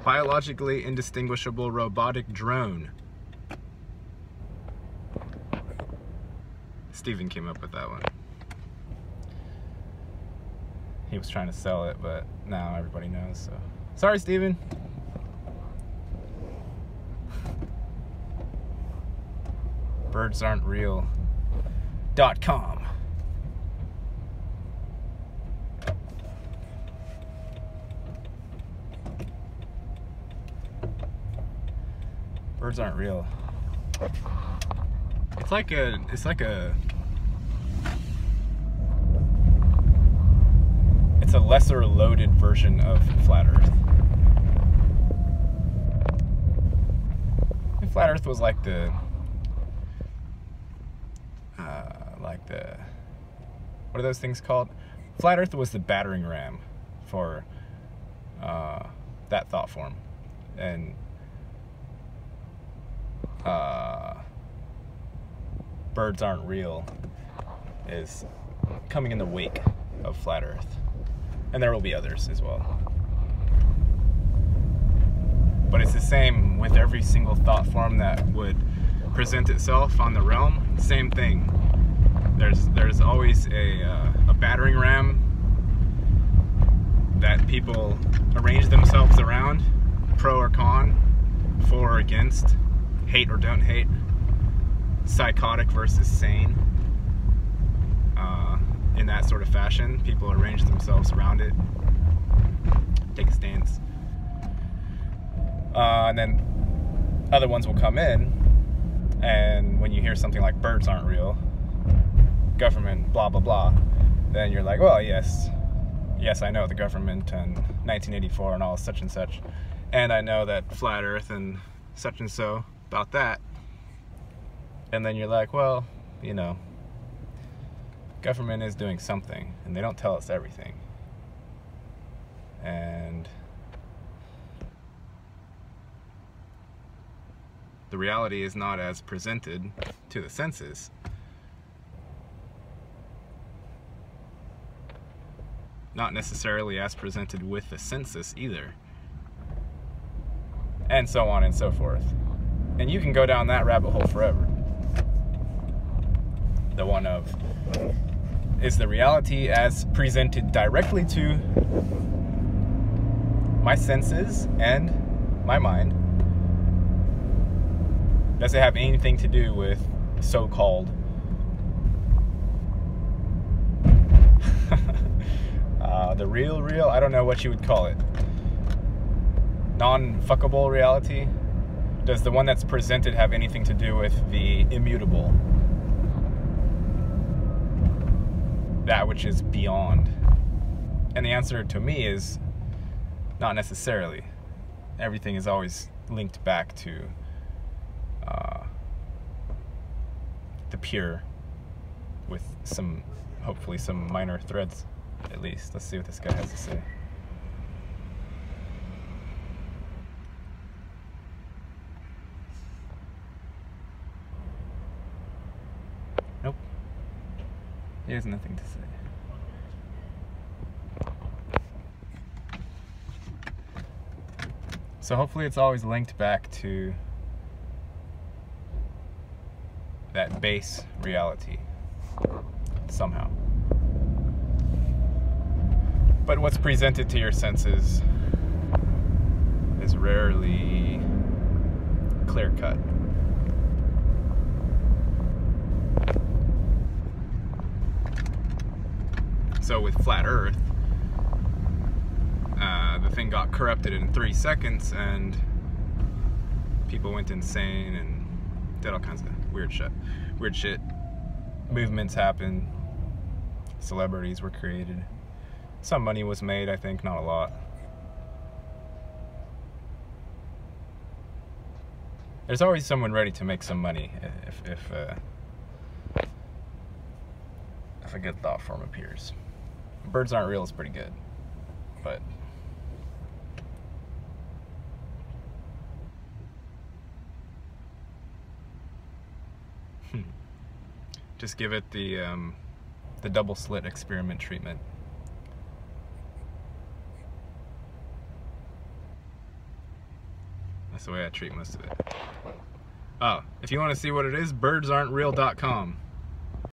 Biologically indistinguishable robotic drone. Steven came up with that one. He was trying to sell it, but now everybody knows, so. Sorry, Steven. BirdsAren'tReal.com. Birds aren't real. It's like a lesser loaded version of Flat Earth. And Flat Earth was like the what are those things called? Flat Earth was the battering ram for that thought form, and Birds Aren't Real is coming in the wake of Flat Earth. And there will be others as well. But it's the same with every single thought form that would present itself on the realm. Same thing. There's always a battering ram that people arrange themselves around, pro or con, for or against, hate or don't hate, psychotic versus sane. In that sort of fashion, people arrange themselves around it, take a stance. And then other ones will come in, and when you hear something like birds aren't real, government, blah, blah, blah, then you're like, well, yes, I know the government and 1984 and all such and such, and I know that flat earth and such and so about that. And then you're like, well, you know, government is doing something, and they don't tell us everything. And the reality is not as presented to the senses. Not necessarily as presented with the census either. And so on and so forth. And you can go down that rabbit hole forever. The one of, is the reality as presented directly to my senses and my mind? Does it have anything to do with so-called the real, I don't know what you would call it, non-fuckable reality? Does the one that's presented have anything to do with the immutable? That which is beyond? And the answer to me is not necessarily. Everything is always linked back to the pure, with some, hopefully some minor threads at least. Let's see what this guy has to say. Nope. He has nothing to say. So hopefully it's always linked back to that base reality somehow. But what's presented to your senses is rarely clear-cut. So with Flat Earth, the thing got corrupted in 3 seconds, and people went insane and did all kinds of weird shit. Movements happened. Celebrities were created. Some money was made, I think, not a lot. There's always someone ready to make some money if a good thought form appears. Birds Aren't Real is pretty good, but just give it the double slit experiment treatment. That's the way I treat most of it. Oh, if you want to see what it is, birdsaren'treal.com.